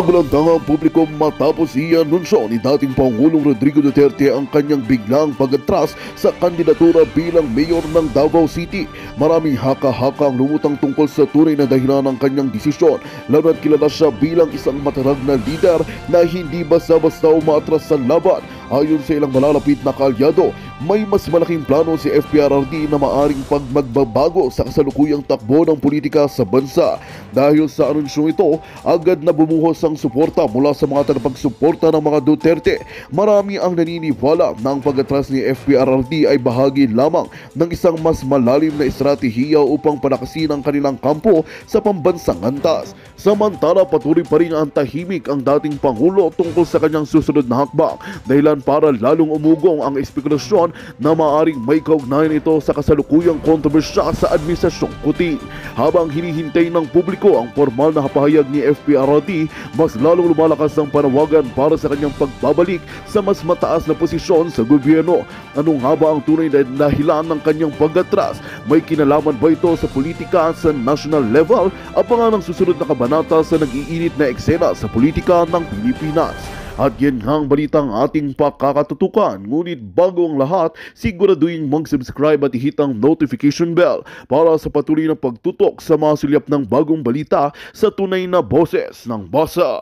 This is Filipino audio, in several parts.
Nabalantang ang publiko matapos i-anunsyo ni dating Pangulong Rodrigo Duterte ang kanyang biglang pag-atras sa kandidatura bilang mayor ng Davao City. Maraming haka-haka ang lumutang tungkol sa tunay na dahilan ng kanyang desisyon, lalo na't kilala siya bilang isang matatag na lider na hindi basta-basta umaatras sa laban. Ayon sa ilang malalapit na kaalyado, may mas malaking plano si FPRRD na maaring magbabago sa kasalukuyang takbo ng politika sa bansa. Dahil sa anunsyong ito, agad na bumuhos ang suporta mula sa mga tagapagsuporta ng mga Duterte. Marami ang naniniwala na ang pag-atras ni FPRRD ay bahagi lamang ng isang mas malalim na estratehiya upang palakasin ang kanilang kampo sa pambansang antas. Samantala, patuloy pa rin ang tahimik ang dating Pangulo tungkol sa kanyang susunod na hakbang, dahilan para lalong umugong ang espekulasyon na maaring may kaugnayan ito sa kasalukuyang kontrobersya sa Administrasyong Putin. Habang hinihintay ng publiko ang formal na pahayag ni FPRRD, mas lalong lumalakas ang panawagan para sa kanyang pagbabalik sa mas mataas na posisyon sa gobyerno. Anong nga ba ang tunay na dahilan ng kanyang pag-atras? May kinalaman ba ito sa politika sa national level? Abangan ang susunod na kabanata sa nag-iinit na eksena sa politika ng Pilipinas. At yan nga ang balitang ating pakakatutukan. Ngunit bago ang lahat, siguraduhin mag-subscribe at i-hit ang notification bell para sa patuloy na pagtutok sa mga sulyap ng bagong balita sa tunay na boses ng basa.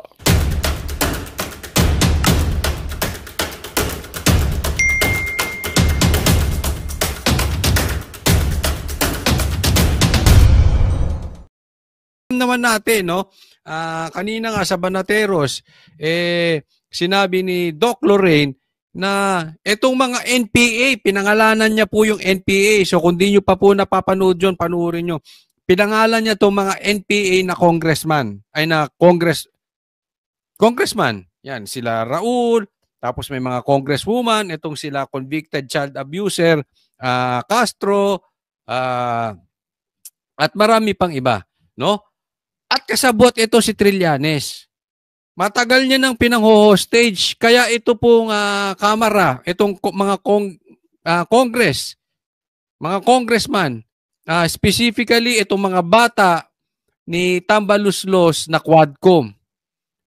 Naman natin, no? Kanina nga sa Banateros, sinabi ni Doc Lorraine na itong mga NPA, pinangalanan niya po yung NPA. So kung di nyo pa po napapanood yun, panuorin nyo. Pinangalan niya itong mga NPA na congressman, congressman. Yan, sila Raul, tapos may mga congresswoman, itong sila convicted child abuser, Castro, at marami pang iba, no? At kasabot ito si Trillanes. Matagal niya nang pinang-hostage. Kaya ito pong kamara, itong mga Congress, mga congressman, specifically itong mga bata ni Tambaluslos na Quadcom,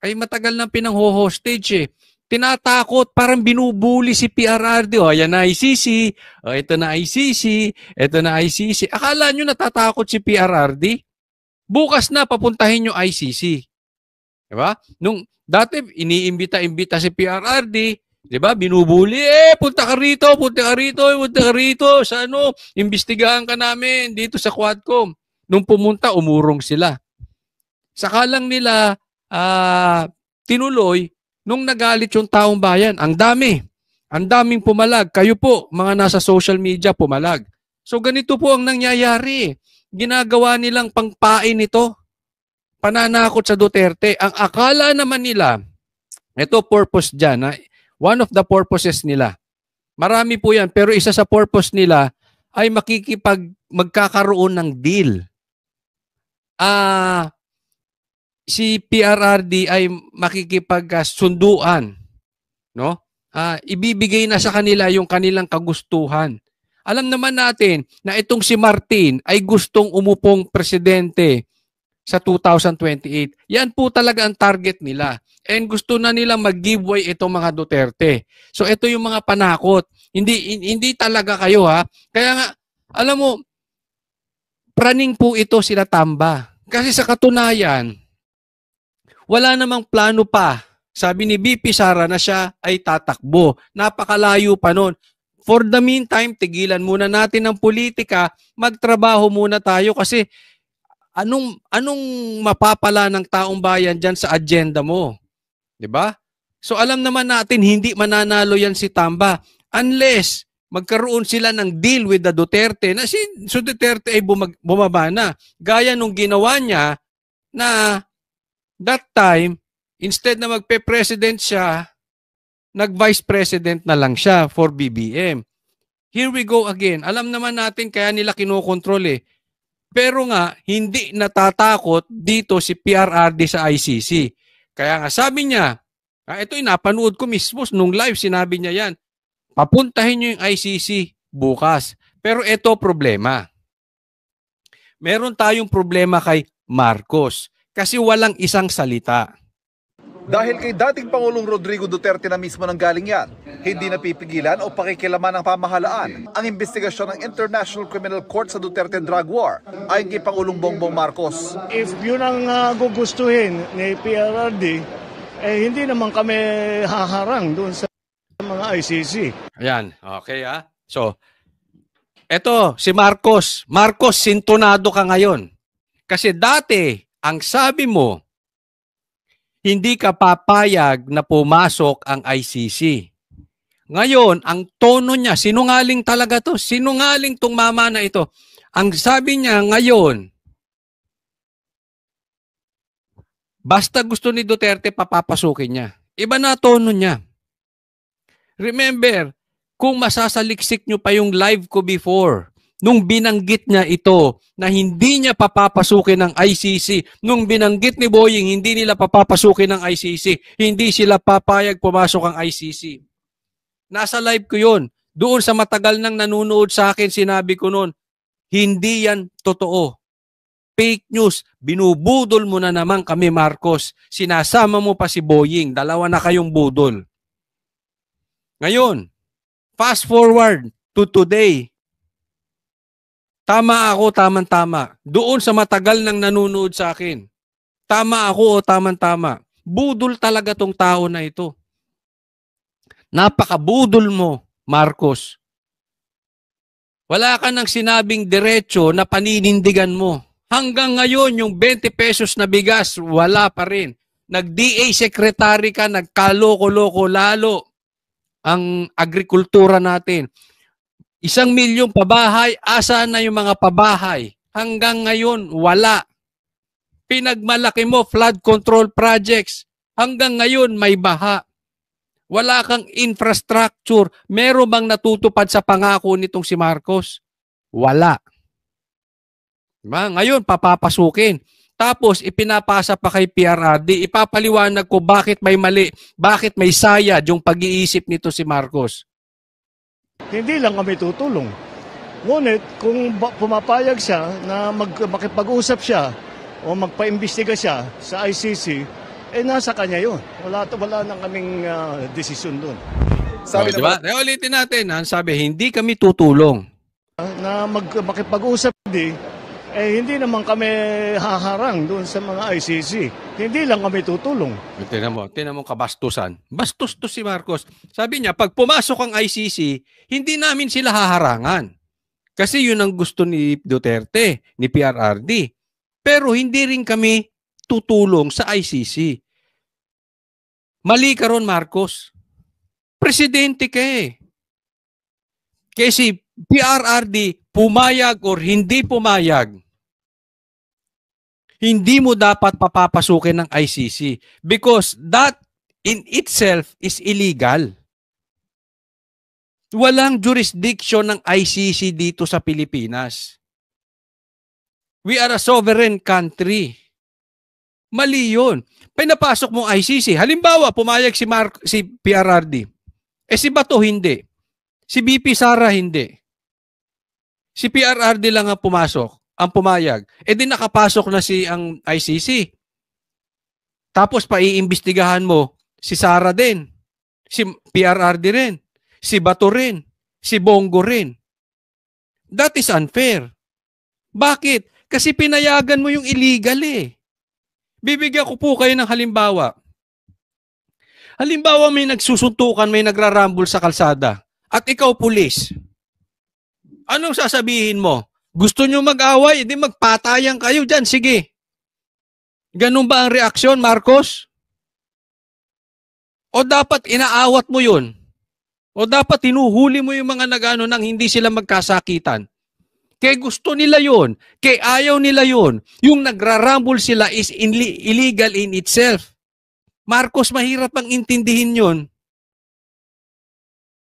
ay matagal nang pinang-hostage eh. Tinatakot, parang binubuli si PRRD. O, ayan na ICC. O, ito na ICC. Ito na ICC. Akala nyo natatakot si PRRD? Bukas na papuntahin yung ICC. Diba? Nung dati iniimbita-imbita si PRRD, diba? Binubuli, punta ka rito, punta ka rito, punta ka rito. Sa ano, imbestigahan ka namin dito sa Quadcom. Nung pumunta, umurong sila. Saka lang nila tinuloy nung nagalit yung taong bayan. Ang dami. Ang daming pumalag. Kayo po, mga nasa social media, pumalag. So ganito po ang nangyayari. Ginagawa nilang pangpain ito. Pananakot sa Duterte. Ang akala naman nila, ito purpose dyan, one of the purposes nila. Marami po yan, pero isa sa purpose nila ay magkakaroon ng deal. Si PRRD ay makikipagsunduan, no? Ibibigay na sa kanila yung kanilang kagustuhan. Alam naman natin na itong si Martin ay gustong umupong presidente sa 2028. Yan po talaga ang target nila. And gusto na nilang mag-giveaway itong mga Duterte. So ito yung mga panakot. Hindi talaga kayo ha. Kaya nga, alam mo, praning po ito sila Tamba. Kasi sa katunayan, wala namang plano pa. Sabi ni BP Sara na siya ay tatakbo. Napakalayo pa nun. For the meantime, tigilan muna natin ang politika, magtrabaho muna tayo kasi anong mapapala ng taong bayan dyan sa agenda mo? 'Di ba? So alam naman natin hindi mananalo yan si Tamba unless magkaroon sila ng deal with the Duterte na si Duterte ay bumaba na. Gaya nung ginawa niya na that time, instead na magpe-president siya, nag-vice president na lang siya for BBM. Here we go again. Alam naman natin kaya nila kinokontrol eh. Pero nga, hindi natatakot dito si PRRD sa ICC. Kaya nga sabi niya, ito napanood ko mismo nung live, sinabi niya yan, papuntahin niyo yung ICC bukas. Pero ito problema. Meron tayong problema kay Marcos kasi walang isang salita. Dahil kay dating Pangulong Rodrigo Duterte na mismo nang galing yan, hindi napipigilan o pakikilaman ng pamahalaan ang investigasyon ng International Criminal Court sa Duterte drug war ayon kay Pangulong Bongbong Marcos. If yun ang gugustuhin ni PRRD, hindi naman kami haharang doon sa mga ICC. Ayan, okay So, eto, si Marcos. Marcos, sintonado ka ngayon. Kasi dati, ang sabi mo, hindi ka papayag na pumasok ang ICC. Ngayon, ang tono niya, sinungaling talaga to. Sinungaling tong mama na ito. Ang sabi niya ngayon, basta gusto ni Duterte, papapasukin niya. Iba na tono niya. Remember, kung masasaliksik nyo pa yung live ko before, nung binanggit niya ito na hindi niya papapasukin ng ICC, nung binanggit ni Boying hindi nila papapasukin ng ICC, hindi sila papayag pumasok ang ICC. Nasa live ko yun. Doon sa matagal nang nanunood sa akin, sinabi ko noon, hindi yan totoo. Fake news. Binubudol mo na naman kami, Marcos. Sinasama mo pa si Boying. Dalawa na kayong budol. Ngayon, fast forward to today. Tama ako, tamang-tama. Doon sa matagal nang nanunood sa akin. Tama ako o tamang-tama. Budol talaga tong tao na ito. Napakabudol mo, Marcos. Wala ka nang sinabing diretso na paninindigan mo. Hanggang ngayon, yung 20 pesos na bigas, wala pa rin. Nag-DA secretary ka, nagkaloko-loko lalo ang agrikultura natin. 1 milyong pabahay, asa na yung mga pabahay? Hanggang ngayon, wala. Pinagmalaki mo, flood control projects. Hanggang ngayon, may baha. Wala kang infrastructure. Meron bang natutupad sa pangako nitong si Marcos? Wala. Diba? Ngayon, papapasukin. Tapos, ipinapasa pa kay PRRD. Ipapaliwanag ko bakit may mali, bakit may sayad yung pag-iisip nito si Marcos. Hindi lang kami tutulong. Ngunit kung pumapayag siya na makipag-usap siya o magpaimbestiga siya sa ICC, nasa kanya yun. Wala nang kaming desisyon doon. Sabi diba? Ulitin natin, sabi, hindi kami tutulong. Na makipag-usap hindi naman kami haharang doon sa mga ICC. Hindi lang kami tutulong. Tinan mo kabastusan. Bastos to si Marcos. Sabi niya, pag pumasok ang ICC, hindi namin sila haharangan. Kasi yun ang gusto ni Duterte, ni PRRD. Pero hindi rin kami tutulong sa ICC. Mali ka ron, Marcos. Presidente ka eh. Kasi PRRD, pumayag or hindi pumayag, hindi mo dapat papapasukin ng ICC because that in itself is illegal. Walang jurisdiction ng ICC dito sa Pilipinas. We are a sovereign country. Mali yun. Pinapasok mo ICC. Halimbawa, pumayag si PRRD. Si Bato hindi. Si BP Sara hindi. Si PRRD lang ang pumasok. Ang pumayag, di nakapasok na ang ICC. Tapos paiimbestigahan mo si Sara din, si PRRD rin, si Bato rin, si Bongo rin. That is unfair. Bakit? Kasi pinayagan mo yung illegal eh. Bibigyan ko po kayo ng halimbawa. Halimbawa may nagsusuntukan, may nagrarambol sa kalsada at ikaw pulis. Anong sasabihin mo? Gusto nyo mag-away, hindi magpatayan kayo dyan. Sige. Ganun ba ang reaksyon, Marcos? O dapat inaawat mo yun? O dapat tinuhuli mo yung mga nagano nang hindi sila magkasakitan? Kaya gusto nila yun. Kaya ayaw nila yun. Yung nagrarambol sila is illegal in itself. Marcos, mahirap ang intindihin yun.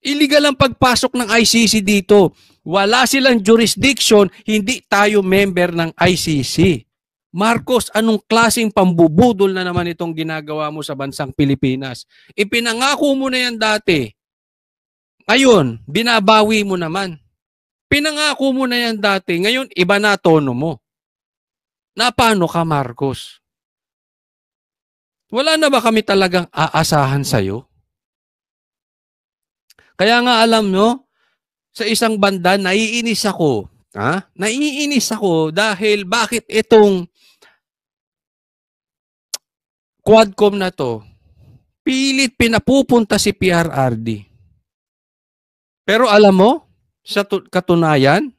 Illegal ang pagpasok ng ICC dito. Wala silang jurisdiction, hindi tayo member ng ICC. Marcos, anong klaseng pambubudol na naman itong ginagawa mo sa bansang Pilipinas? Ipinangako mo na yan dati. Ngayon, binabawi mo naman. Pinangako mo na yan dati. Ngayon, iba na tono mo. Na paano ka, Marcos? Wala na ba kami talagang aasahan sa'yo? Kaya nga alam nyo, sa isang banda, naiinis ako. Naiinis ako dahil bakit itong Quadcom na to, pilit pinapupunta si PRRD. Pero alam mo, sa katunayan,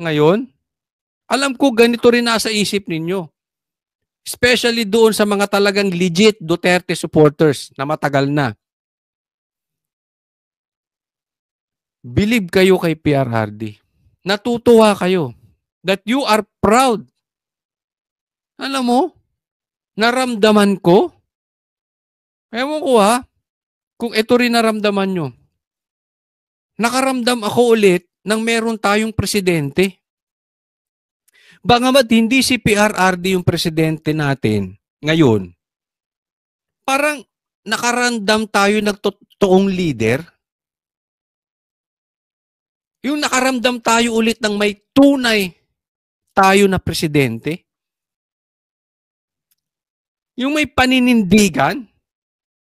ngayon, alam ko ganito rin nasa isip ninyo. Especially doon sa mga talagang legit Duterte supporters na matagal na. Believe kayo kay PRRD. Natutuwa kayo that you are proud. Alam mo, naramdaman ko, ewan ko kung ito rin naramdaman nyo. Nakaramdam ako ulit nang meron tayong presidente. Bagamat hindi si PRRD yung presidente natin ngayon, parang nakaramdam tayo ng totoong leader. Yung nakaramdam tayo ulit ng may tunay tayo na presidente. Yung may paninindigan,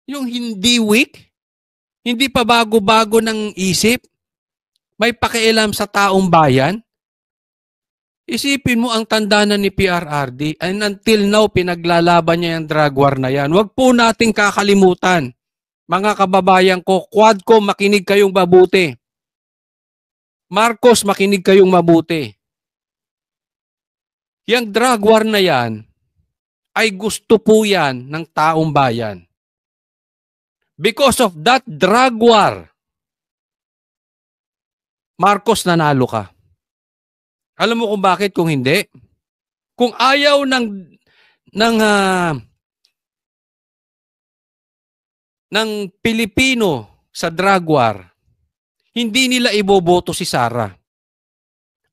yung hindi weak, hindi pa bago-bago ng isip, may pakialam sa taong bayan. Isipin mo ang tandaanan ni PRRD and until now pinaglalaban niya yung drug war na yan. Huwag po nating kakalimutan. Mga kababayan ko, Quadcom, makinig kayong mabuti. Marcos, makinig kayong mabuti. Yang drug war na yan ay gusto po yan ng taong bayan. Because of that drug war, Marcos, nanalo ka. Alam mo kung bakit, kung hindi? Kung ayaw ng Pilipino sa drug war, hindi nila iboboto si Sara.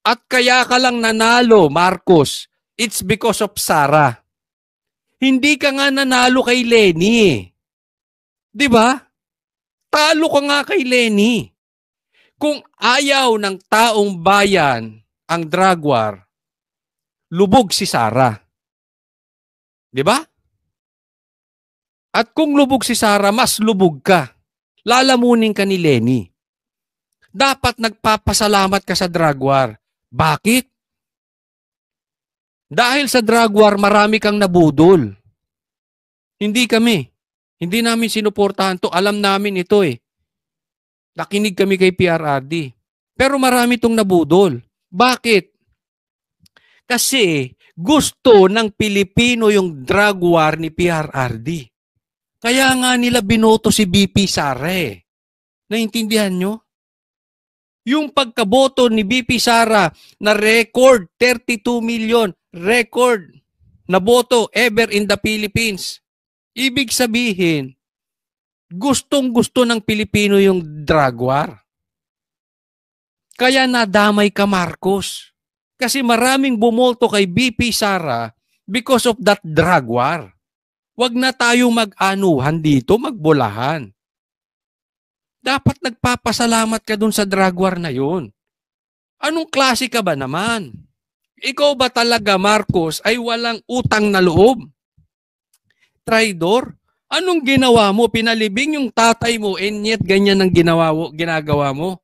At kaya ka lang nanalo, Marcos, it's because of Sara. Hindi ka nga nanalo kay Lenny. Di ba? Talo ka nga kay Lenny. Kung ayaw ng taong bayan ang drug war, lubog si Sara. Di ba? At kung lubog si Sara, mas lubog ka. Lalamunin ka ni Lenny. Dapat nagpapasalamat ka sa drug war. Bakit? Dahil sa drug war, marami kang nabudol. Hindi kami. Hindi namin sinuportahan to. Alam namin ito eh. Nakinig kami kay PRRD. Pero marami tong nabudol. Bakit? Kasi gusto ng Pilipino yung drug war ni PRRD. Kaya nga nila binoto si BP Sara eh. Naintindihan nyo? Yung pagkaboto ni BP Sara na record 32 million, record na boto ever in the Philippines. Ibig sabihin, gustong-gusto ng Pilipino yung drug war. Kaya nadamay ka, Marcos. Kasi maraming bumolto kay BP Sara because of that drug war. Huwag na tayo mag-anuhan dito, magbulahan. Dapat nagpapasalamat ka dun sa drug war na yun. Anong klase ka ba naman? Ikaw ba talaga, Marcos, ay walang utang na loob? Traidor? Anong ginawa mo? Pinalibing yung tatay mo and yet ganyan ang ginagawa mo?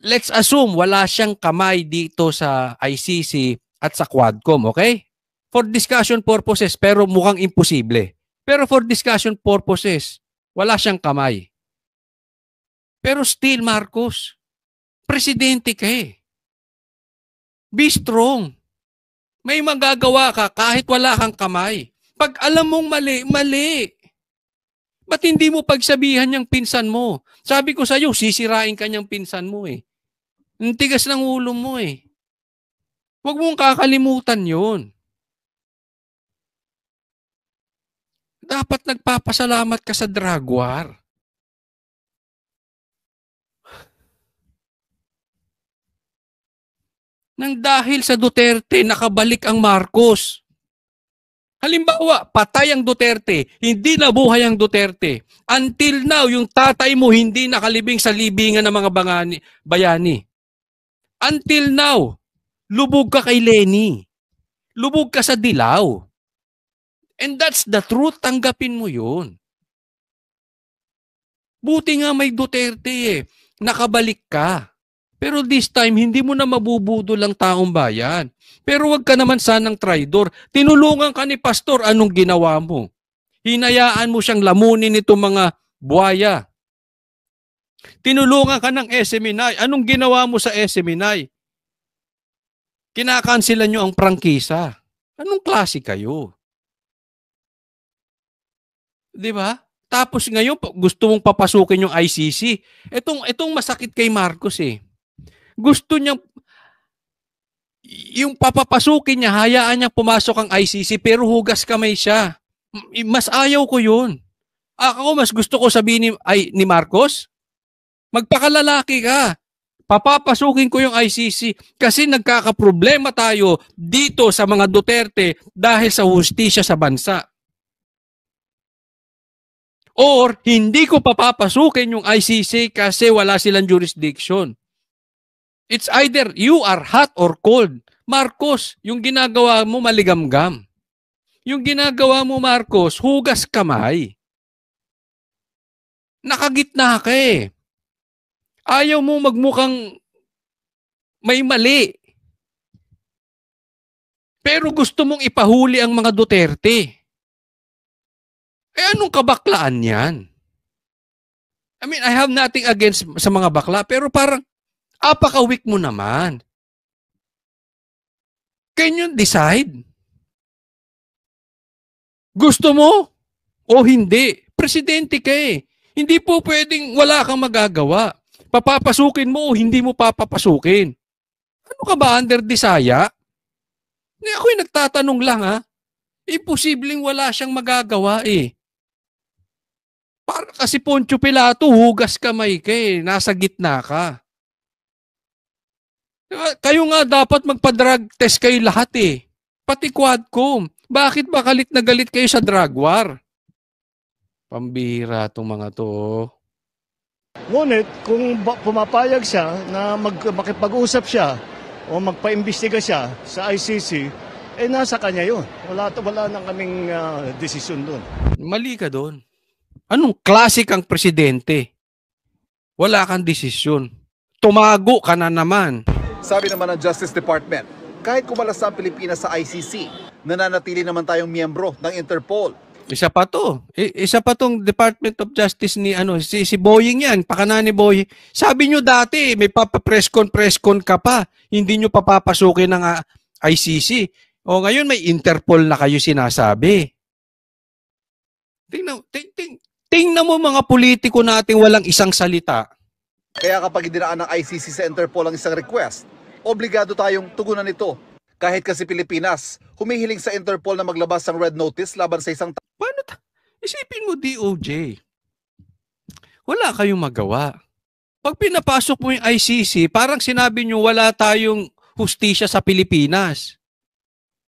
Let's assume wala siyang kamay dito sa ICC at sa Quadcom, okay? For discussion purposes, pero mukhang imposible. Pero for discussion purposes, wala siyang kamay. Pero still, Marcos, presidente ka eh. Be strong. May magagawa ka kahit wala kang kamay. Pag alam mong mali, mali. Ba't hindi mo pagsabihan niyang pinsan mo? Sabi ko sa'yo, sisirain ka niyang pinsan mo eh. Ang tigas ng ulo mo eh. Huwag mong kakalimutan yun. Dapat nagpapasalamat ka sa drug war. Nang dahil sa Duterte, nakabalik ang Marcos. Halimbawa, patay ang Duterte, hindi nabuhay ang Duterte. Until now, yung tatay mo hindi nakalibing sa libingan ng mga bayani. Until now, lubog ka kay Lenny. Lubog ka sa Dilaw. And that's the truth. Tanggapin mo yun. Buti nga may Duterte eh. Nakabalik ka. Pero this time, hindi mo na mabubudol ang taong bayan. Pero wag ka naman sanang traidor. Tinulungan ka ni Pastor, anong ginawa mo? Hinayaan mo siyang lamunin itong mga buhaya. Tinulungan ka ng SMNI. Anong ginawa mo sa SMNI? Kinakansilan nyo ang prangkisa. Anong klase kayo? Di ba? Tapos ngayon, gusto mong papasukin yung ICC. Itong masakit kay Marcos eh. Gusto niyang, yung papapasukin niya, hayaan niya pumasok ang ICC, pero hugas kamay siya. Mas ayaw ko yun. Ako, mas gusto ko sabihin ni Marcos, magpakalalaki ka. Papapasukin ko yung ICC kasi nagkakaproblema tayo dito sa mga Duterte dahil sa hustisya sa bansa. Or, hindi ko papapasukin yung ICC kasi wala silang jurisdiction. It's either you are hot or cold. Marcos, yung ginagawa mo maligamgam. Yung ginagawa mo, Marcos, hugas kamay. Nakagitna ka eh. Ayaw mo magmukhang may mali. Pero gusto mong ipahuli ang mga Duterte. Anong kabaklaan yan? I mean, I have nothing against sa mga bakla, pero parang apaka-weak mo naman. Can you decide? Gusto mo o hindi? Presidente ka eh. Hindi po pwedeng wala kang magagawa. Papapasukin mo o hindi mo papapasukin. Ano ka ba, under desaya? Ako'y nagtatanong lang ha. Imposibleng wala siyang magagawa eh. Para kasi Poncio Pilato, hugas kamay ka eh. Nasa gitna ka. Kayo nga dapat magpa-drug test kayo lahat eh. Pati Quadcom. Bakit ba galit na galit kayo sa drug war? Pambihira itong mga to. Ngunit kung pumapayag siya na makipag-usap siya o magpa-imbestiga siya sa ICC, nasa kanya yun. Wala nang kaming desisyon doon. Mali ka doon. Anong klase kang presidente? Wala kang desisyon. Tumago ka na naman. Sabi naman ng Justice Department, kahit kumalas ang Pilipinas sa ICC, nananatili naman tayong miyembro ng Interpol. Isa pa to. Isa pa tong Department of Justice ni si Boying yan, pakana ni Boying. Sabi nyo dati, may press con ka pa. Hindi nyo papapasukin ng ICC. O ngayon may Interpol na kayo sinasabi. Tingnan mo mga politiko nating walang isang salita. Kaya kapag idinaan ng ICC sa Interpol ang isang request, obligado tayong tugunan ito. Kahit kasi Pilipinas, humihiling sa Interpol na maglabas ng red notice laban sa isang Paano isipin mo DOJ? Wala kayong magawa. Pag pinapasok mo yung ICC, parang sinabi nyo wala tayong hustisya sa Pilipinas.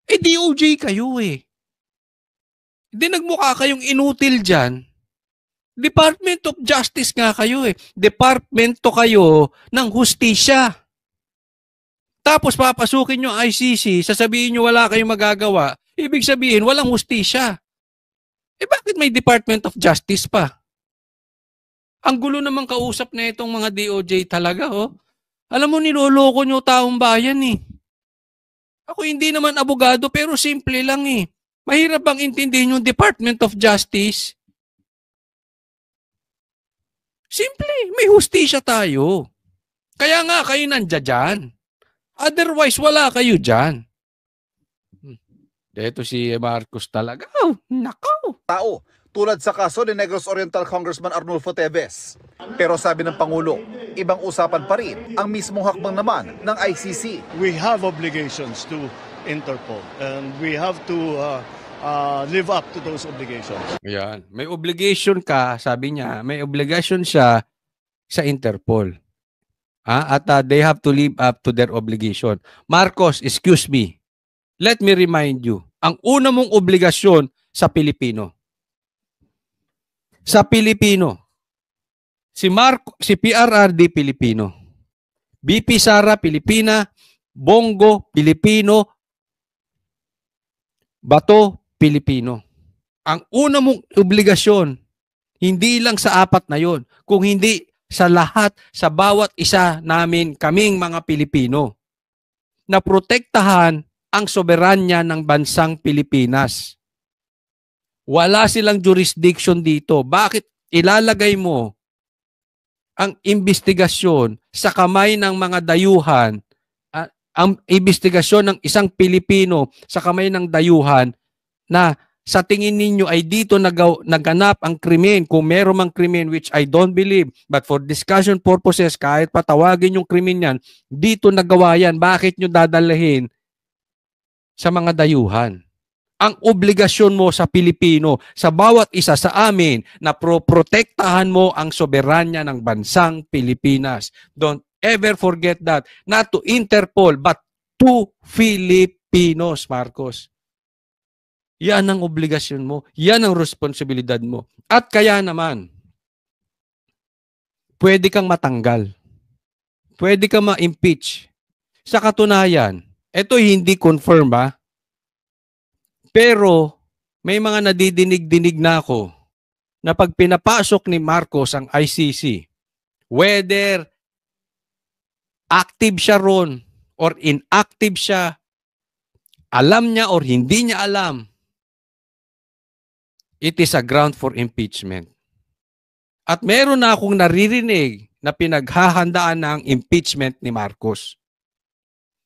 DOJ kayo eh. Hindi nagmukha kayong inutil dyan. Department of Justice nga kayo eh. Departmento kayo ng hustisya. Tapos papasukin nyo ICC, sasabihin nyo wala kayong magagawa, ibig sabihin walang hustisya. Bakit may Department of Justice pa? Ang gulo naman kausap na itong mga DOJ talaga oh. Alam mo, niloloko nyo taong bayan eh. Ako hindi naman abogado pero simple lang eh. Mahirap bang intindihin yung Department of Justice? Simple, may hustisya tayo. Kaya nga kayo nandiyan dyan. Otherwise, wala kayo dyan. Ito si Marcos talaga. Oh, nakaw. tao, tulad sa kaso ni Negros Oriental Congressman Arnulfo Teves. Pero sabi ng Pangulo, ibang usapan pa rin ang mismong hakbang naman ng ICC. We have obligations to Interpol and we have to live up to those obligations. Ayan. May obligation ka, sabi niya, may obligation siya sa Interpol. At they have to live up to their obligation. Marcos, excuse me. Let me remind you, ang una mong obligasyon sa Pilipino. Sa Pilipino. Si PRRD Pilipino. BP Sara Pilipina, Bongo Pilipino, Bato Pilipino. Ang una mong obligasyon, hindi lang sa 4 na yon, kung hindi sa lahat, sa bawat isa namin, kaming mga Pilipino, na protektahan ang soberanya ng bansang Pilipinas. Wala silang jurisdiction dito. Bakit ilalagay mo ang investigasyon sa kamay ng mga dayuhan, ang investigasyon ng isang Pilipino sa kamay ng dayuhan na sa tingin ninyo ay dito naganap ang krimen, kung meron mang krimen, which I don't believe, but for discussion purposes, kahit patawagin yung krimen yan, dito nagawa yan, bakit nyo dadalahin sa mga dayuhan? Ang obligasyon mo sa Pilipino, sa bawat isa sa amin, na protektahan mo ang soberanya ng bansang Pilipinas. Don't ever forget that. Not to Interpol, but to Filipinos, Marcos. Yan ang obligasyon mo. Yan ang responsibilidad mo. At kaya naman, pwede kang matanggal. Pwede kang ma-impeach. Sa katunayan, ito hindi confirm ba? Pero may mga nadidinig-dinig na ako na pag pinapasok ni Marcos ang ICC, whether active siya ron or inactive siya, alam niya or hindi niya alam, it is a ground for impeachment. At meron na akong naririnig na pinaghahandaan ng impeachment ni Marcos.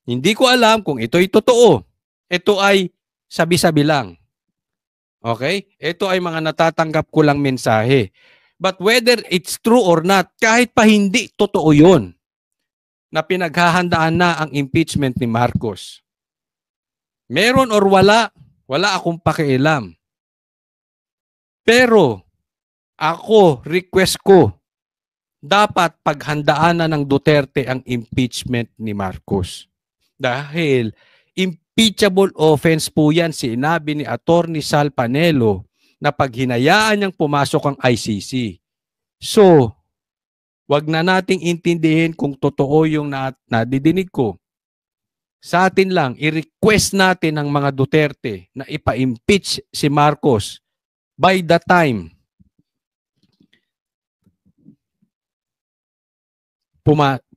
Hindi ko alam kung ito'y totoo. Ito ay sabi-sabi lang. Okay? Ito ay mga natatanggap ko lang mensahe. But whether it's true or not, kahit pa hindi totoo yun, na pinaghahandaan na ang impeachment ni Marcos. Meron or wala akong pakialam. Pero, ako, request ko, dapat paghandaan na ng Duterte ang impeachment ni Marcos. Dahil, impeachable offense po yan, sinabi ni Attorney Sal Panelo, na pag hinayaan niyang pumasok ang ICC. So, wag na nating intindihin kung totoo yung nadidinig ko. Sa atin lang, i-request natin ng mga Duterte na ipa-impeach si Marcos by the time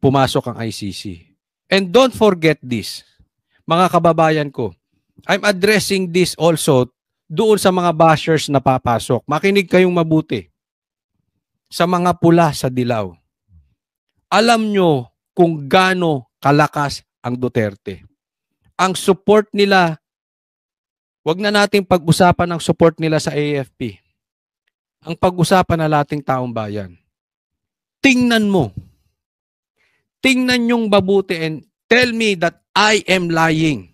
pumasok ang ICC. And don't forget this, mga kababayan ko. I'm addressing this also doon sa mga bashers na papasok. Makinig kayong mabuti. Sa mga pula sa dilaw. Alam nyo kung gaano kalakas ang Duterte. Ang support nila, wag na nating pag-usapan ang support nila sa AFP. Ang pag-usapan na lating taong bayan. Tingnan mo. Tingnan yung mabuti and tell me that I am lying.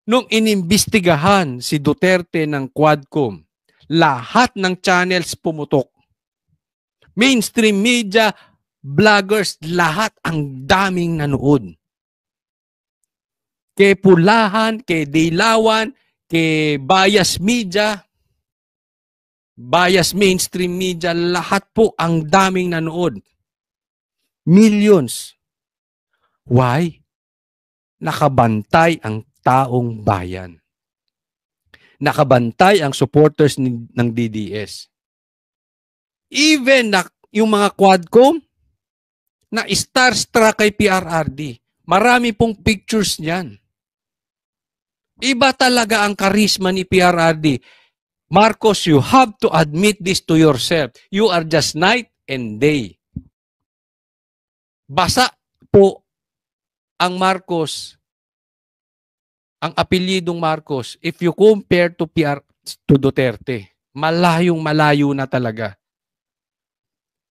Nung inimbestigahan si Duterte ng Quadcom, lahat ng channels pumutok. Mainstream media, vloggers, lahat ang daming nanood. Kay Pulahan, kay Dilawan, kay bias media, bias mainstream media, lahat po ang daming nanood. Millions. Why? Nakabantay ang taong bayan. Nakabantay ang supporters ng DDS. Even na yung mga Quadcom na starstruck kay PRRD. Marami pong pictures niyan. Iba talaga ang karisma ni PRRD. Marcos, you have to admit this to yourself. You are just night and day. Basa po ang Marcos, ang apelyidong Marcos, if you compare to Duterte, malayong malayo na talaga.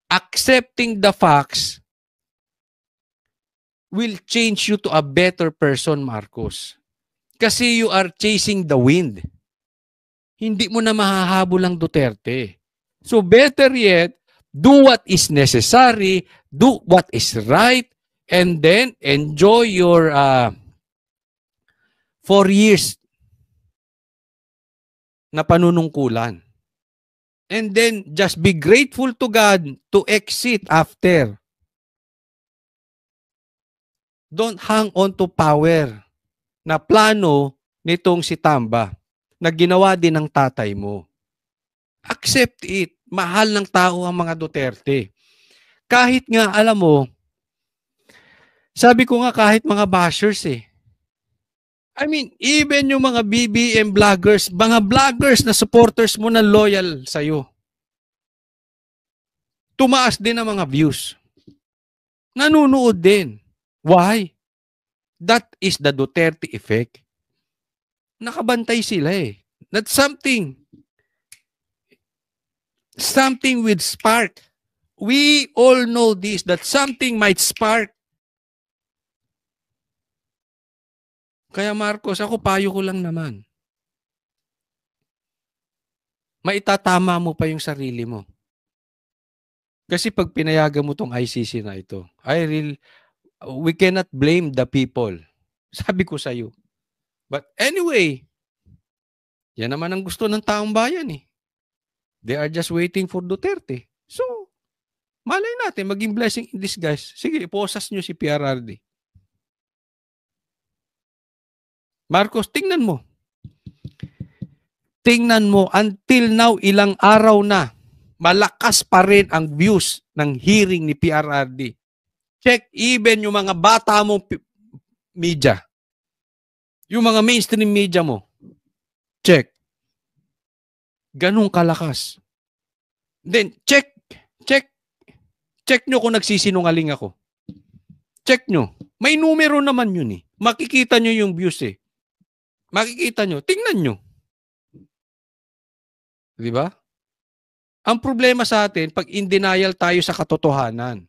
Accepting the facts will change you to a better person, Marcos. Kasi you are chasing the wind. Hindi mo na mahahabol ang Duterte. So better yet, do what is necessary, do what is right, and then enjoy your 4 years na panunungkulan. And then just be grateful to God to exit after. Don't hang on to power na plano nitong si Tamba. na ginawa din ng tatay mo. Accept it. Mahal ng tao ang mga Duterte. Kahit nga, alam mo, sabi ko nga kahit mga bashers I mean, even yung mga BBM vloggers, mga vloggers na supporters mo na loyal sa'yo, tumaas din ang mga views. Nanunood din. Why? That is the Duterte effect. Nakabantay sila That's something with spark. We all know this, that something might spark. Kaya Marcos, ako payo ko lang naman. Maitatama mo pa yung sarili mo. Kasi pag pinayagan mo tong ICC na ito, we cannot blame the people. Sabi ko sa iyo. But anyway, yan naman ang gusto ng taong bayan They are just waiting for Duterte. So, malay natin, maging blessing in disguise. Sige, iposas nyo si PRRD. Marcos, tingnan mo. Tingnan mo, until now, ilang araw na, malakas pa rin ang views ng hearing ni PRRD. Check even yung mga bata mong media. Yung mga mainstream media mo. Check. Ganun kalakas. Then, check nyo kung nagsisinungaling ako. Check nyo. May numero naman yun Makikita nyo yung views Makikita nyo. Tingnan nyo. Di ba? Ang problema sa atin, pag in denial tayo sa katotohanan.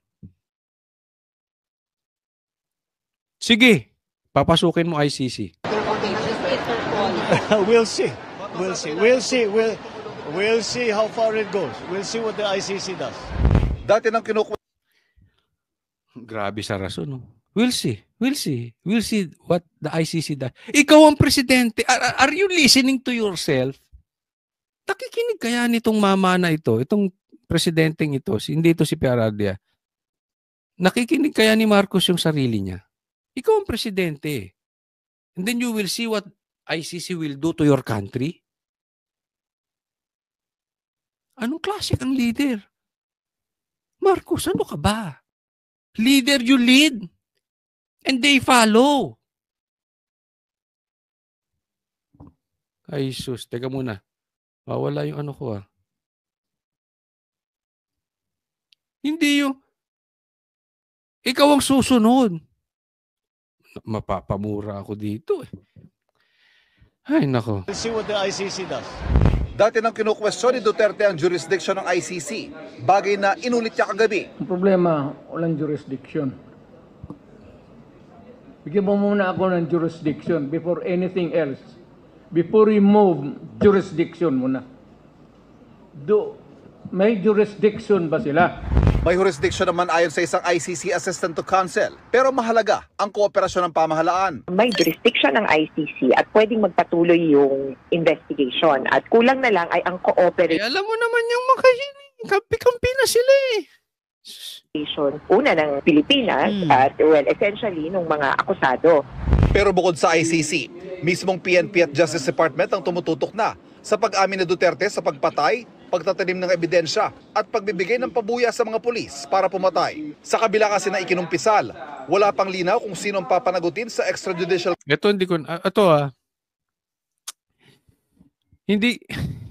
Sige, papasukin mo ICC. We'll see. We'll see how far it goes. We'll see what the ICC does. Dati nang Grabe sa rason, We'll see what the ICC does. Ikaw ang presidente. Are you listening to yourself? Nakikinig kaya nitong mama na ito, itong presidenteng ito, hindi ito si PRRD. Nakikinig kaya ni Marcos yung sarili niya? Ikaw ang presidente. And then you will see what ICC will do to your country. Anong klase ang leader? Marcos, ano ka ba? Leader, you lead. And they follow. Ay, sus. Teka muna. Wala yung ano ko Hindi yung ikaw ang susunod. Mapapamura ako dito Ay, nako. We'll see what the ICC does. Dati nang kinukwestiyon ni Duterte ang jurisdiction ng ICC, bagay na inulit niya kagabi. Ang problema, walang jurisdiction. Bigyan mo muna ako ng jurisdiction before anything else. Before you move, jurisdiction muna. May jurisdiction ba sila? May jurisdiction naman ayon sa isang ICC Assistant to Counsel. Pero mahalaga ang kooperasyon ng pamahalaan. May jurisdiction ng ICC at pwedeng magpatuloy yung investigation. At kulang na lang ay ang cooperation. Alam mo naman yung kampi-kampi na sila Una ng Pilipinas at essentially ng mga akusado. Pero bukod sa ICC, mismong PNP at Justice Department ang tumututok na sa pag-amin ni Duterte sa pagpatay, pagtatanim ng ebidensya at pagbibigay ng pabuya sa mga pulis para pumatay. Sa kabila kasi na ikinumpisal, wala pang linaw kung sino ang papanagutin sa extrajudicial.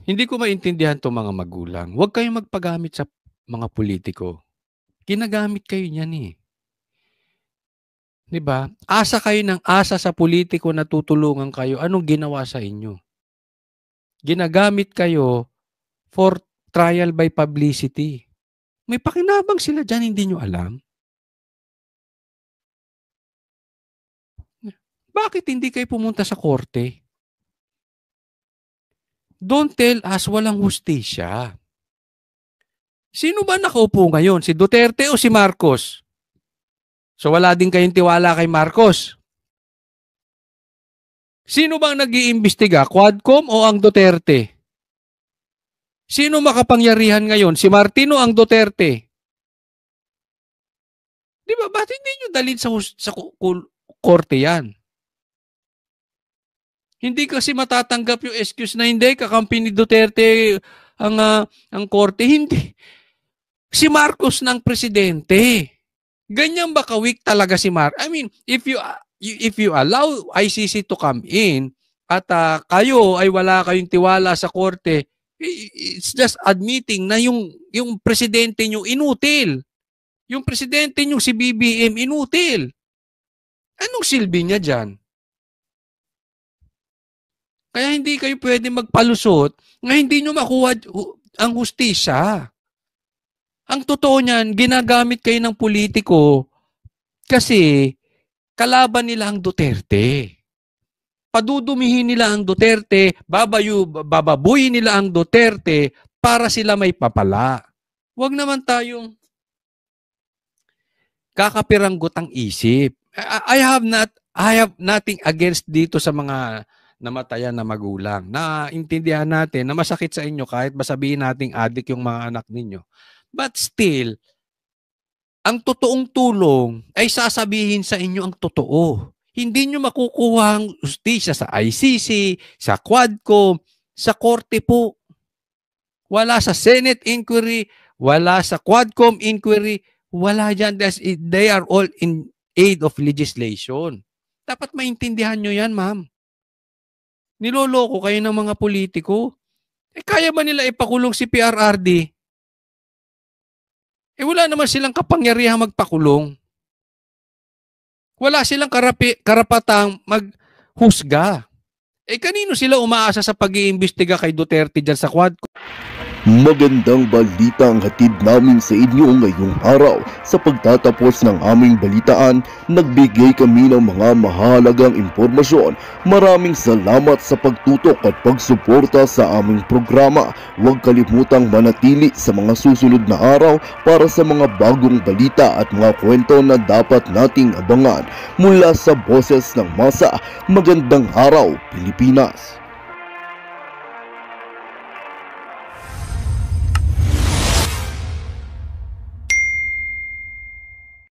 Hindi ko maintindihan 'tong mga magulang. Huwag kayong magpagamit sa mga politiko. Ginagamit kayo niyan 'Di ba? Asa kayo ng asa sa politiko na tutulungan kayo. Anong ginawa sa inyo? Ginagamit kayo for trial by publicity. May pakinabang sila dyan, hindi nyo alam. Bakit hindi kayo pumunta sa korte? Don't tell us walang hustisya. Sino ba nakaupo ngayon? Si Duterte o si Marcos? So wala din kayong tiwala kay Marcos. Sino bang nag-iimbestiga? Quadcom o ang Duterte? Sino makapangyarihan ngayon? Si Martin o ang Duterte? Di ba? Ba't hindi nyo dalhin sa korte yan? Hindi kasi matatanggap yung excuse na hindi, kakampi ni Duterte ang korte. Hindi. Si Marcos ng presidente. Ganyan ba ka-weak talaga si Marcos? I mean, if you allow ICC to come in at kayo ay wala kayong tiwala sa korte, it's just admitting na yung presidente nyo inutil. Yung presidente nyo si BBM inutil. Anong silbi niya dyan? Kaya hindi kayo pwede magpalusot nga hindi nyo makuha ang hustisya. Ang totoo niyan, ginagamit kayo ng politiko kasi kalaban nila ang Duterte. Padudumihin nila ang Duterte, bababuyin nila ang Duterte para sila may papala. Huwag naman tayong kakapiranggot ang isip. I have nothing against dito sa mga namatayan na magulang. Naintindihan natin na masakit sa inyo kahit sabihin nating adik yung mga anak ninyo. But still, ang totoong tulong ay sasabihin sa inyo ang totoo. Hindi nyo makukuha ang justisya sa ICC, sa Quadcom, sa korte po. Wala sa Senate inquiry, wala sa Quadcom inquiry, wala dyan. They are all in aid of legislation. Dapat maintindihan nyo yan, ma'am. Niloloko kayo ng mga politiko. Kaya ba nila ipakulong si PRRD? Wala naman silang kapangyarihang magpakulong. Wala silang karapatang maghusga. Kanino sila umaasa sa pag-iimbestiga kay Duterte dyan sa Quadcom? Magandang balita ang hatid namin sa inyo ngayong araw. Sa pagtatapos ng aming balitaan, nagbigay kami ng mga mahalagang impormasyon. Maraming salamat sa pagtutok at pagsuporta sa aming programa. Huwag kalimutang manatili sa mga susunod na araw para sa mga bagong balita at mga kwento na dapat nating abangan. Mula sa Boses ng Masa, magandang araw, Pilipinas!